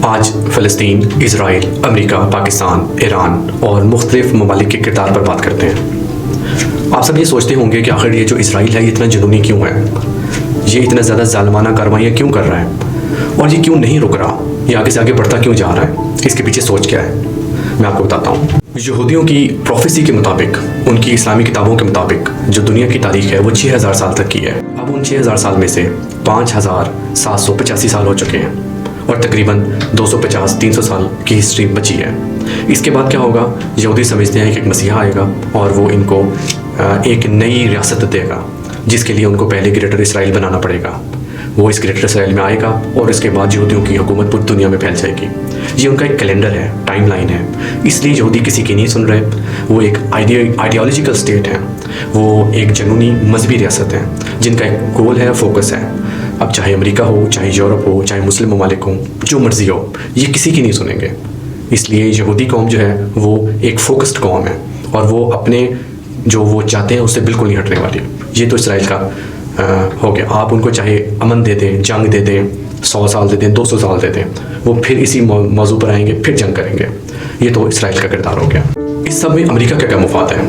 आज फ़लस्तीन, Israel, America, Pakistan, Iran और मुख्तलिफ़ ममालिक के किरदार पर बात करते हैं। आप सब ये सोचते होंगे कि आखिर ये जो इसराइल है ये इतना जुनूनी क्यों है, ये इतना ज़्यादा ज़ालिमाना कार्रवाइयाँ क्यों कर रहा है और ये क्यों नहीं रुक रहा, ये आगे से आगे बढ़ता क्यों जा रहा है, इसके पीछे सोच क्या है मैं आपको बताता हूँ। यहूदियों की प्रोफेसी के मुताबिक, उनकी इस्लामी किताबों के मुताबिक जो दुनिया की तारीख है वो 6000 साल तक की है। अब उन 6000 साल में से 5785 साल हो चुके हैं और तकरीबन 250-300 साल की हिस्ट्री बची है। इसके बाद क्या होगा, यहूदी समझते हैं कि एक मसीहा आएगा और वो इनको एक नई रियासत देगा, जिसके लिए उनको पहले ग्रेटर इसराइल बनाना पड़ेगा। वो इस ग्रेटर इसराइल में आएगा और इसके बाद यहूदियों की हुकूमत पूरी दुनिया में फैल जाएगी। ये उनका एक कैलेंडर है, टाइमलाइन है। इसलिए यहूदी किसी की नहीं सुन रहे। वो एक आइडियोलॉजिकल स्टेट है, वो एक जुनूनी मजहबी रियासत है जिनका एक गोल है, फोकस है। अब चाहे अमेरिका हो, चाहे यूरोप हो, चाहे मुस्लिम ममालिक हो, जो मर्जी हो, ये किसी की नहीं सुनेंगे। इसलिए यहूदी कौम जो है वो एक फोकस्ड कौम है और वो अपने जो वो चाहते हैं उससे बिल्कुल नहीं हटने वाली। ये तो इसराइल का हो गया। आप उनको चाहे अमन दे दें, जंग दे दें, 100 साल दे दें, 200 साल दे दें, वो फिर इसी मौजू पर आएंगे, फिर जंग करेंगे। ये तो इसराइल का किरदार हो गया। इस सब में अमेरिका का क्या मुफाद है?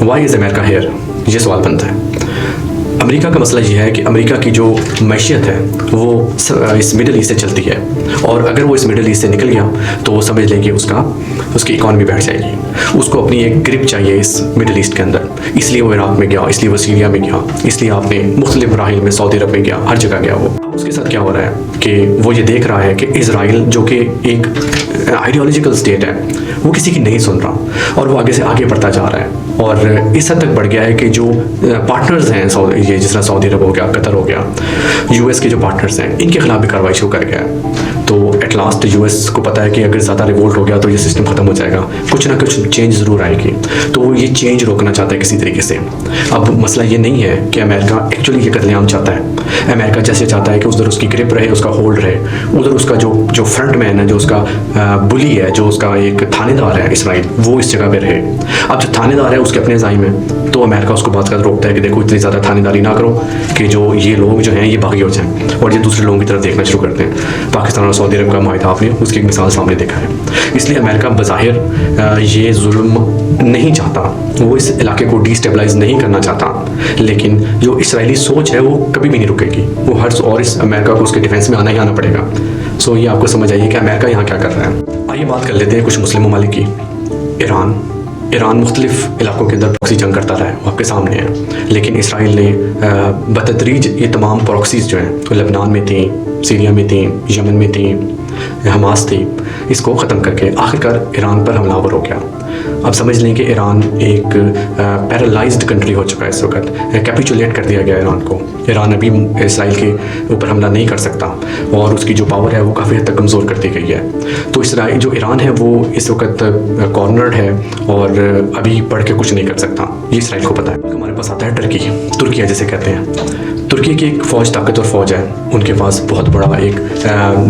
Why is America here? ये सवाल बनता है। अमेरिका का मसला ये है कि अमेरिका की जो मैशियत है वो इस मिडल ईस्ट से चलती है और अगर वो इस मिडल ईस्ट से निकल गया तो वो समझ लेंगे उसकी इकॉनमी बैठ जाएगी। उसको अपनी एक ग्रिप चाहिए इस मिडल ईस्ट के अंदर। इसलिए वो इराक में गया, इसलिए वो सीरिया में गया, इसलिए आपने मुख्तलिफ मराहिल में सऊदी अरब में गया, हर जगह गया वो। उसके साथ क्या हो रहा है कि वो ये देख रहा है कि इसराइल जो कि एक आइडियोलॉजिकल स्टेट है वो किसी की नहीं सुन रहा और वो आगे से आगे बढ़ता जा रहा है और इस हद तक बढ़ गया है कि जो पार्टनर्स हैं, ये जिस तरह सऊदी अरब हो गया, कतर हो गया, यूएस के जो पार्टनर्स हैं, इनके खिलाफ भी कार्रवाई शुरू कर गया है। तो एट लास्ट यूएस को पता है कि अगर ज़्यादा रिवोल्ट हो गया तो ये सिस्टम ख़त्म हो जाएगा, कुछ ना कुछ चेंज ज़रूर आएगी। तो वो ये चेंज रोकना चाहता है किसी तरीके से। अब मसला ये नहीं है कि अमेरिका एक्चुअली ये कत्लेआम चाहता है। अमेरिका जैसे चाहता है कि उधर उसकी ग्रिप रहे, उसका होल्ड रहे, उधर उसका जो फ्रंट मैन है, जो उसका बुली है, जो उसका एक थानेदार है इसराइल, वो इस जगह पे रहे। अब जो थानेदार है उसके अपने ज़ाइम है, तो अमेरिका उसको बात कर रोकता है कि देखो इतनी ज़्यादा थानेदारी ना करो कि जो ये लोग जो हैं ये बागी हो जाएं और ये दूसरे लोगों की तरफ देखना शुरू करते हैं। पाकिस्तान और सऊदी अरब का माहिदा आपने उसकी एक मिसाल सामने देखा है। इसलिए अमेरिका बज़ाहिर ये जुल्म नहीं चाहता, वो इस इलाके को डिस्टेबलाइज नहीं करना चाहता, लेकिन जो इसराइली सोच है वो कभी भी नहीं रुकेगी। वो हर और इस अमेरिका को उसके डिफेंस में आना ही आना पड़ेगा। सो ये आपको समझ आइए कि अमेरिका यहाँ क्या कर रहा है। आइए बात कर लेते हैं कुछ मुस्लिम ममालिक की। ईरान मुख्तलिफ इलाकों के अंदर प्रॉक्सी जंग करता रहा है, वो आपके सामने है। लेकिन इसराइल ने बतदरीज ये तमाम प्रॉक्सीज जो हैं तो लेबनान में थी, सीरिया में थी, यमन में थी, हमास थी, इसको ख़त्म करके आखिरकार ईरान पर हमलावर हो गया। अब समझ लें कि ईरान एक पैरालाइज्ड कंट्री हो चुका है इस वक्त। कैपिचुलेट कर दिया गया ईरान को। ईरान अभी इसराइल के ऊपर हमला नहीं कर सकता और उसकी जो पावर है वो काफ़ी हद तक कमज़ोर कर दी गई है। तो इसराइल जो ईरान है वो इस वक्त कॉर्नर्ड है और अभी बढ़ के कुछ नहीं कर सकता, ये इसराइल को पता है। हमारे पास आता है तुर्की जिसे कहते हैं। तुर्की की एक फ़ौज ताकतवर फ़ौज है, उनके पास बहुत बड़ा एक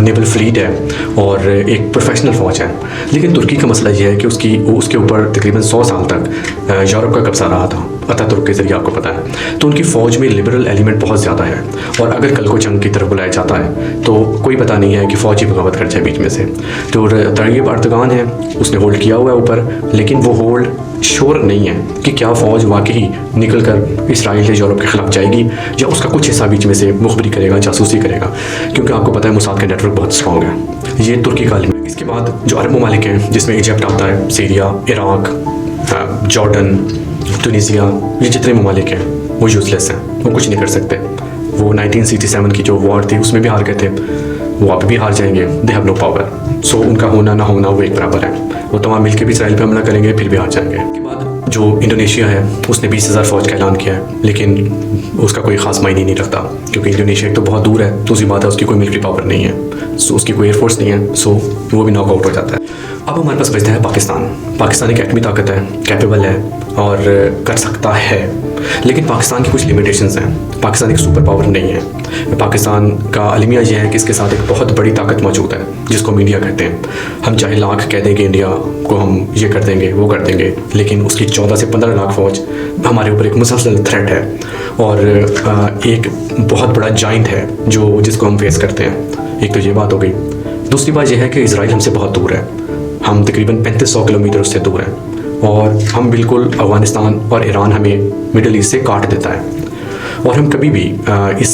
नेवल फ्लीट है और एक प्रोफेशनल फ़ौज है। लेकिन तुर्की का मसला ये है कि उसके ऊपर तकरीबन 100 साल तक यूरोप का कब्जा रहा था, अतातुर्क के ज़रिए, आपको पता है। तो उनकी फ़ौज में लिबरल एलिमेंट बहुत ज़्यादा है और अगर कल को जंग की तरफ बुलाया जाता है तो कोई पता नहीं है कि फ़ौज ही बगावत कर जाए बीच में से। तो तैयब अर्दगान है, उसने होल्ड किया हुआ है ऊपर, लेकिन वो होल्ड श्योर नहीं है कि क्या फ़ौज वाकई निकल कर इसराइल या यूरोप के ख़िलाफ़ जाएगी या उसका कुछ हिस्सा बीच में से मुखबरी करेगा, जासूसी करेगा, क्योंकि आपको पता है मोसाद का नेटवर्क बहुत स्ट्रॉन्ग है। ये तुर्की का एलिमेंट। इसके बाद जो अरब ममालिक हैं जिसमें इजिप्ट आता है, सीरिया, इराक, जॉर्डन, ट्यूनीसिया, ये जितने ममालिक हैं वो यूज़लेस हैं, वो कुछ नहीं कर सकते। वो 1967 की जो वॉर थी उसमें भी हार गए थे, वो अब भी हार जाएंगे। They have no power. So उनका होना ना होना वो एक बराबर है। वो तमाम मिलकर भी इसराइल पे हमला करेंगे, फिर भी हार जाएंगे। इसके बाद जो इंडोनेशिया है उसने 20,000 फ़ौज का ऐलान किया है, लेकिन उसका कोई ख़ास मायने नहीं रखता क्योंकि इंडोनेशिया एक तो बहुत दूर है, दूसरी बात है उसकी कोई मिलिट्री पावर नहीं है, सो उसकी कोई एयरफोर्स नहीं है, सो वो भी नॉकआउट हो जाता है। अब हमारे पास बचता है पाकिस्तान एक एटमी ताकत है, कैपेबल है और कर सकता है, लेकिन पाकिस्तान की कुछ लिमिटेशंस हैं। पाकिस्तान एक सुपर पावर नहीं है। पाकिस्तान का अलमिया यह है कि इसके साथ एक बहुत बड़ी ताकत मौजूद है जिसको मीडिया कहते हैं। हम चाहे लाख कह देंगे इंडिया को, हम ये कर देंगे वो कर देंगे, लेकिन उसकी 14 से 15 लाख फ़ौज हमारे ऊपर एक मुसलसल थ्रेट है और एक बहुत बड़ा जाइंट है जिसको हम फेस करते हैं। एक तो ये बात हो गई। दूसरी बात यह है कि इसराइल हमसे बहुत दूर है। हम तकरीबन 3500 किलोमीटर उससे दूर हैं और हम बिल्कुल अफ़गानिस्तान और ईरान हमें मिडल ईस्ट से काट देता है। और हम कभी भी इस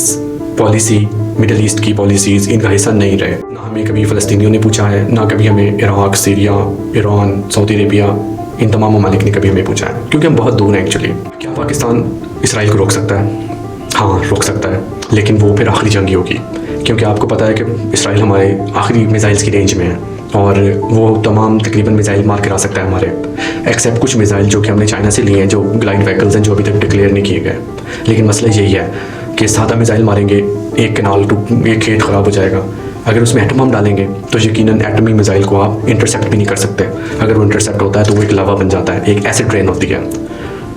पॉलिसी, मिडल ईस्ट की पॉलिसीज़, इनका हिस्सा नहीं रहे। ना हमें कभी फ़लस्तीनियों ने पूछा है, ना कभी हमें Iraq, Syria, Iran, Saudi Arabia, इन तमाम ममालिक ने कभी हमें पूछा है, क्योंकि हम बहुत दूर हैं एक्चुअली। क्या पाकिस्तान इसराइल को रोक सकता है? हाँ, रोक सकता है, लेकिन वो फिर आखिरी जंग ही होगी, क्योंकि आपको पता है कि इसराइल हमारे आखिरी मिसाइल्स की रेंज में है और वो तमाम तकरीबन मिसाइल मार गिरा सकता है हमारे, एक्सेप्ट कुछ मिसाइल जो कि हमने चाइना से लिए हैं, जो ग्लाइड व्हीकल्स हैं, जो अभी तक डिक्लेयर नहीं किए गए। लेकिन मसला यही है कि सादा मिसाइल मारेंगे, एक कनाल एक खेत ख़राब हो जाएगा। अगर उसमें एटम बम डालेंगे तो यकीनन एटमी मिसाइल को आप इंटरसेप्ट भी नहीं कर सकते। अगर वो इंटरसेप्ट होता है तो वो एक लावा बन जाता है, एक एसिड रेन होती है।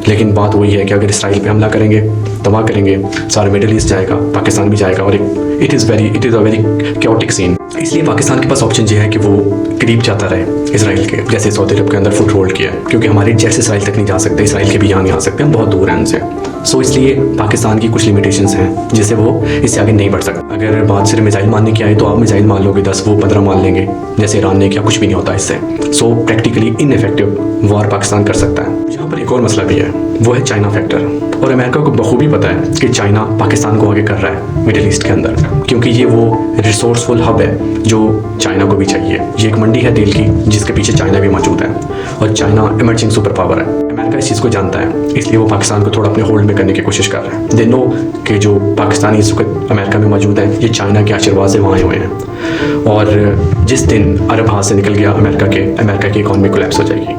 लेकिन बात वही है कि अगर इसराइल पे हमला करेंगे, तबाह करेंगे, सारा मिडल ईस्ट जाएगा, पाकिस्तान भी जाएगा और it is a very chaotic scene. इसलिए पाकिस्तान के पास ऑप्शन ये है कि वो करीब जाता रहे इसराइल के, जैसे सऊदी अरब के अंदर फुट होल्ड किया है, क्योंकि हमारे जेट्स इसराइल तक नहीं जा सकते, इसराइल के भी यहाँ नहीं आ सकते, हम बहुत दूर हैं उनसे। सो इसलिए पाकिस्तान की कुछ लिमिटेशंस हैं जिससे वो इससे आगे नहीं बढ़ सकता। अगर बात सिर्फ मिसाइल मारने की आए तो आप मिसाइल मार लोगे 10, वो 15 मार लेंगे, जैसे ईरान ने किया, कुछ भी नहीं होता इससे। So practically ineffective war Pakistan कर सकता है। यहाँ पर एक और मसला भी है, वो है चाइना फैक्टर। और अमेरिका को बखूबी पता है कि चाइना पाकिस्तान को आगे कर रहा है मिडिल ईस्ट के अंदर, क्योंकि ये वो रिसोर्सफुल हब है जो चाइना को भी चाहिए। ये एक मंडी है तेल की जिसके पीछे चाइना भी मौजूद है और चाइना इमर्जिंग सुपर पावर है। अमेरिका इस चीज़ को जानता है, इसलिए वो पाकिस्तान को थोड़ा अपने होल्ड में करने की कोशिश कर रहा है। दे नो कि जो पाकिस्तानी इस वक्त अमेरिका में मौजूद है, ये चाइना के आशीर्वाद से वहाँ आए हुए हैं और जिस दिन अरब हाथ से निकल गया अमेरिका की इकॉनमी कोलैप्स हो जाएगी।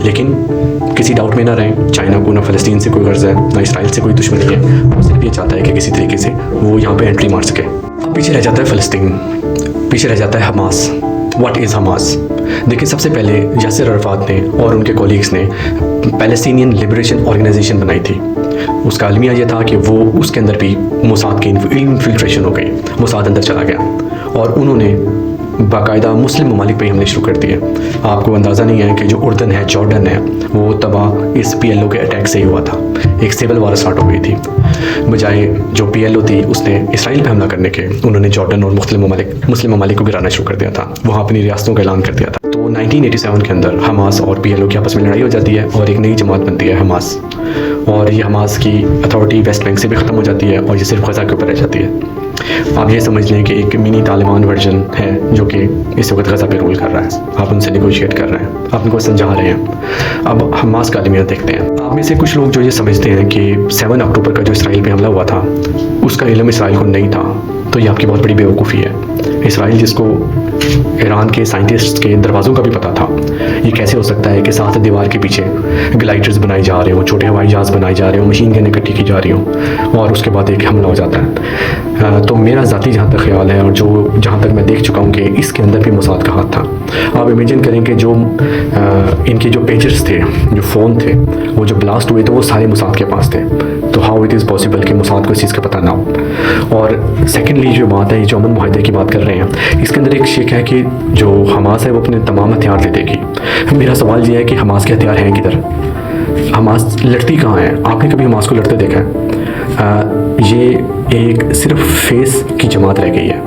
लेकिन किसी डाउट में ना रहें, चाइना को ना फ़लस्तीन से कोई गर्ज है, ना इसराइल से कोई दुश्मनी है। वो सिर्फ ये चाहता है कि किसी तरीके से वो यहाँ पे एंट्री मार सके। अब पीछे रह जाता है फ़लस्तीन, पीछे रह जाता है हमास। What is Hamas? देखिए, सबसे पहले यासिर अरफ़ात ने और उनके कोलीग्स ने पैलेस्टीनियन लिबरेशन ऑर्गेनाइजेशन बनाई थी। उसका अलमिया ये था कि वो उसके अंदर भी मोसाद की इन्फिल्ट्रेशन हो गई, मोसाद अंदर चला गया और उन्होंने बाकायदा मुस्लिम ममालिक पे हमले शुरू कर दिए। आपको अंदाज़ा नहीं है कि जो उर्दन है, जॉर्डन है, वो तबाह इस PLO के अटैक से ही हुआ था। एक सिविल वार स्टार्ट हो गई थी, बजाय जो PLO थी उसने इसराइल पे हमला करने के, उन्होंने जॉर्डन और मुस्लिम ममालिक को गिराना शुरू कर दिया था, वहाँ अपनी रियासतों का ऐलान कर दिया था। तो 1987 के अंदर हमास और PLO की आपस में लड़ाई हो जाती है और एक नई जमात बनती है हमास, और ये हमास की अथॉरिटी वेस्ट बैंक से भी ख़त्म हो जाती है और ये सिर्फ गज़ा के ऊपर रह जाती है। आप ये समझ लें कि एक मिनी तालिबान वर्जन है जो कि इस वक्त गज़ा पे रूल कर रहा है। आप उनसे निगोशिएट कर रहे हैं, आप उनको समझा रहे हैं। अब हमास का अलमिया देखते हैं। आप में से कुछ लोग जो ये समझते हैं कि 7 अक्टूबर का जो इसराइल पे हमला हुआ था उसका इल्म इसराइल को नहीं था, तो ये आपकी बहुत बड़ी बेवकूफ़ी है। इसराइल, जिसको ईरान के साइंटिस्ट के दरवाज़ों का भी पता था, ये कैसे हो सकता है कि साथ दीवार के पीछे ग्लाइडर्स बनाए जा रहे हो, छोटे हवाई जहाज़ बनाए जा रहे हो, मशीन गन इकट्ठी की जा रही हो और उसके बाद एक हमला हो जाता है। तो मेरा ज़ाती जहाँ तक ख्याल है और जहाँ तक मैं देख चुका हूँ कि इसके अंदर भी मोसाद का हाथ था। आप इमेजिन करें कि जो इनके जो पेजर्स थे, जो फ़ोन थे, वो जो ब्लास्ट हुए थे वो सारे मोसाद के पास थे। तो हाउ इट इज़ पॉसिबल कि मोसाद को इस चीज़ का पता ना हो। और सेकेंडली जो बात है, जो अमन मुआहदे की बात कर रहे हैं, इसके अंदर एक शेक है कि जो हमास है वो अपने तमाम हथियार दे देगी। मेरा सवाल ये है कि हमास के हथियार हैं किधर? हमास लड़ती कहाँ है? आपने कभी हमास को लड़ते देखा है? ये एक सिर्फ फेस की जमात रह गई है,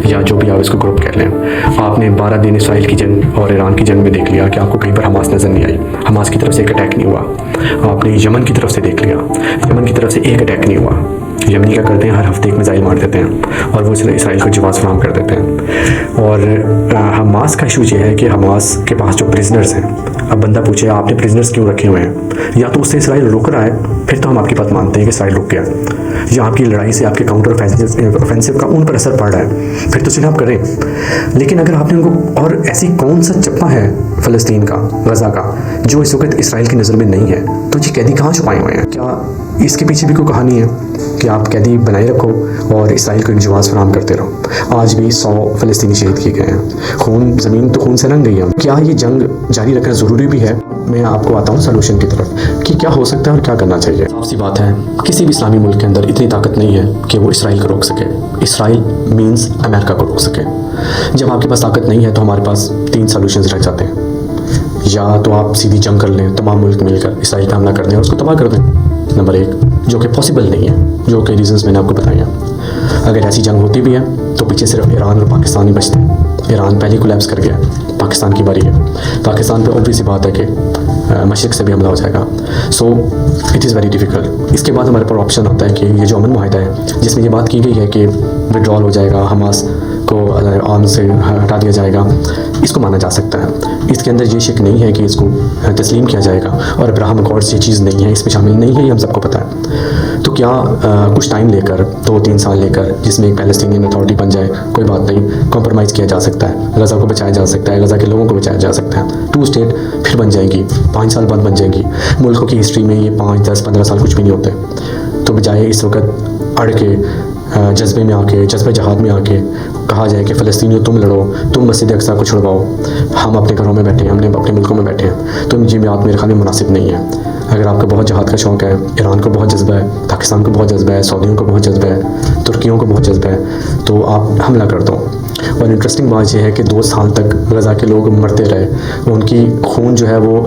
या जो भी आप इसको ग्रुप कह लें। आपने 12 दिन इसराइल की जंग और ईरान की जंग में देख लिया कि आपको कहीं पर हमास नज़र नहीं आई, हमास की तरफ से एक अटैक नहीं हुआ। आपने यमन की तरफ से देख लिया, यमन की तरफ से एक अटैक नहीं हुआ। यमनी क्या करते हैं, हर हफ्ते एक मिसाइल मार देते हैं और वो इसराइल को जवाब फराहम कर देते हैं। और हमास का इशू ये है कि हमास के पास जो प्रिजनर्स हैं, अब बंदा पूछे आपने प्रिजनर्स क्यों रखे हुए हैं, या तो उससे इसराइल रुक रहा है, फिर तो हम आपकी बात मानते हैं कि इसराइल रुक गया, या आपकी लड़ाई से आपके काउंटर ऑफेंसिव का उन पर असर पड़ रहा है, फिर तो चलिए आप करें। लेकिन अगर आपने उनको, और ऐसी कौन सा चप्पा है फ़लस्तीन का, गज़ा का, जो इस वक्त इसराइल की नज़र में नहीं है, तो ये कैदी कहाँ छुपाए हुए हैं? क्या इसके पीछे भी कोई कहानी है कि आप कैदी बनाए रखो और इसराइल को एक जवाब फराहम करते रहो? आज भी 100 फ़लस्तीनी शहीद किए गए हैं, खून, ज़मीन तो खून से रंग गई है। क्या ये जंग जारी रखना ज़रूरी भी है? मैं आपको आता हूँ सोल्यूशन की तरफ कि क्या हो सकता है और क्या करना चाहिए। साफ सी बात है, किसी भी इस्लामी मुल्क के अंदर इतनी ताकत नहीं है कि वो इसराइल को रोक सके। इसराइल मीन्स अमेरिका को रोक सके। जब आपके पास ताकत नहीं है तो हमारे पास 3 सोल्यूशंस रह जाते हैं। या तो आप सीधी जंग कर लें, तमाम मुल्क मिलकर इसराइल पर हमला कर दें और उसको तबाह कर दें, नंबर 1, जो कि पॉसिबल नहीं है, जो कि रीजंस मैंने आपको बताए हैं। अगर ऐसी जंग होती भी है तो पीछे सिर्फ ईरान और पाकिस्तान ही बचते हैं। ईरान पहले कोलैप्स कर गया, पाकिस्तान की बारी है। पाकिस्तान पे ऑब्वियस सी बात है कि मशरिक़ से भी हमला हो जाएगा। So it is very difficult. इसके बाद हमारे पास ऑप्शन आता है कि ये जो अमन मुआहिदा है जिसमें ये बात की गई है कि विड्रॉल हो जाएगा, हमास को आर्म से हटा दिया जाएगा, इसको माना जा सकता है। इसके अंदर ये शक नहीं है कि इसको तस्लीम किया जाएगा, और अब्राहम अकॉर्ड्स ये चीज़ नहीं है, इसमें शामिल नहीं है, ये हम सबको पता है। तो क्या कुछ टाइम लेकर 2-3 साल लेकर जिसमें एक पैलेस्टीनियन अथॉरिटी बन जाए, कोई बात नहीं, कॉम्प्रोमाइज़ किया जा सकता है, गज़ा को बचाया जा सकता है, गज़ा के लोगों को बचाया जा सकता है। 2 स्टेट फिर बन जाएंगी, 5 साल बाद बन जाएंगी। मुल्कों की हिस्ट्री में ये 5, 10, 15 साल कुछ भी नहीं होते। तो बजाय इस वक्त अड़ के जज्बे में आके, जज्बे जहाद में आके कहा जाए कि फ़लस्तीनियों तुम लड़ो, तुम मस्जिद अक्सा को छुड़वाओ, हम अपने घरों में बैठे हैं, हमने अपने मुल्कों में बैठे हैं, तो ये बात मेरे ख्याल में मुनासिब नहीं है। अगर आपको बहुत जहाद का शौक़ है, ईरान को बहुत जज्बा है, पाकिस्तान को बहुत जज्बा है, सऊदियों को बहुत जज्बा है, तुर्कियों को बहुत जज्बा है, तो आप हमला कर दो। और इंटरेस्टिंग बात यह है कि 2 साल तक गज़ा के लोग मरते रहे, उनकी खून जो है वो,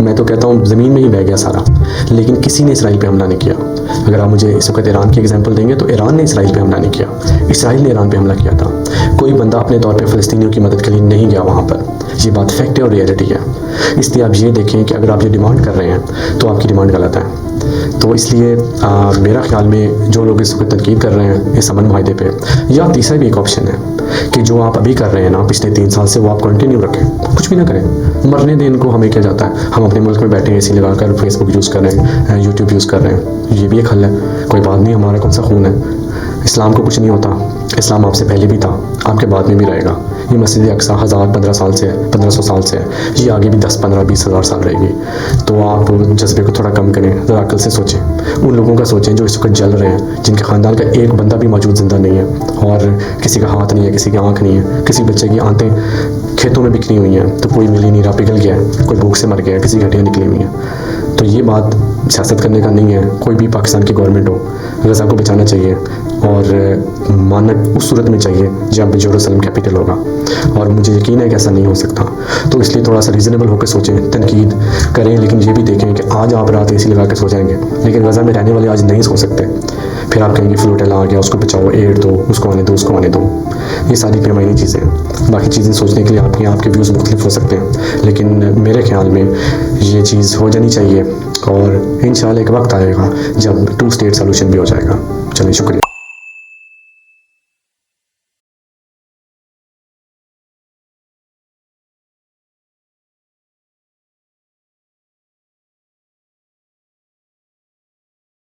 मैं तो कहता हूँ, ज़मीन में ही बह गया सारा, लेकिन किसी ने इसराइल पे हमला नहीं किया। अगर आप मुझे इस वक्त ईरान की एग्जांपल देंगे तो ईरान ने इसराइल पे हमला नहीं किया, इसराइल ने ईरान पे हमला किया था। कोई बंदा अपने तौर पे फ़लस्तीनियों की मदद के लिए नहीं गया वहाँ पर। ये बात फैक्ट है और रियलिटी है। इसलिए आप ये देखें कि अगर आप ये डिमांड कर रहे हैं तो आपकी डिमांड गलत है। तो इसलिए मेरा ख्याल में जो लोग इस वक्त तनकीद कर रहे हैं इस अमन मुआहिदे पे, या तीसरा भी एक ऑप्शन है कि जो आप अभी कर रहे हैं ना पिछले 3 साल से, वो आप कंटिन्यू रखें, कुछ भी ना करें, मरने दें इनको। हमें क्या जाता है, हम अपने मुल्क में बैठे हैं एसी लगा कर, फेसबुक यूज़ कर रहे हैं, यूट्यूब यूज़ कर रहे हैं, ये भी एक हल है। कोई बात नहीं, हमारा कौन सा खून है, इस्लाम को कुछ नहीं होता, इस्लाम आपसे पहले भी था, आपके बाद में भी रहेगा। ये मस्जिद अक्सा 1000-15 साल से है, 1500 साल से है, ये आगे भी 10, 15, 20 हज़ार साल रहेगी। तो आप जज्बे को थोड़ा कम करें, ज़रा अक्ल से सोचें, उन लोगों का सोचें जो इस वक्त जल रहे हैं, जिनके ख़ानदान का एक बंदा भी मौजूद ज़िंदा नहीं है, और किसी का हाथ नहीं है, किसी की आँख नहीं है, किसी बच्चे की आंतें खेतों में बिखरी हुई हैं, तो कोई मिली नीरा पिघल गया है, कोई भूख से मर गया है, किसी घटिया निकली हुई हैं। तो ये बात सियासत करने का नहीं है। कोई भी पाकिस्तान की गवर्नमेंट हो, गज़ा को बचाना चाहिए, और मानक उस सूरत में चाहिए जब जेरूसलम कैपिटल होगा, और मुझे यकीन है कि ऐसा नहीं हो सकता। तो इसलिए थोड़ा सा रीज़नेबल होकर सोचें, तनकीद करें, लेकिन ये भी देखें कि आज आप रात एसी लगा के सो जाएंगे, लेकिन गज़ा में रहने वाले आज नहीं सो सकते। फिर आप कहेंगे फ्लूटेला आ गया, उसको बचाओ, एड दो, उसको आने दो, उसको आने दो। ये सारी बेमानी चीज़ें हैं। बाकी चीज़ें सोचने के लिए आपके व्यूज़ मुख्तलिफ हो सकते हैं, लेकिन मेरे ख्याल में ये चीज़ हो जानी चाहिए, और इंशाल्लाह एक वक्त आएगा जब 2 स्टेट सोल्यूशन भी हो जाएगा। चलिए, शुक्रिया।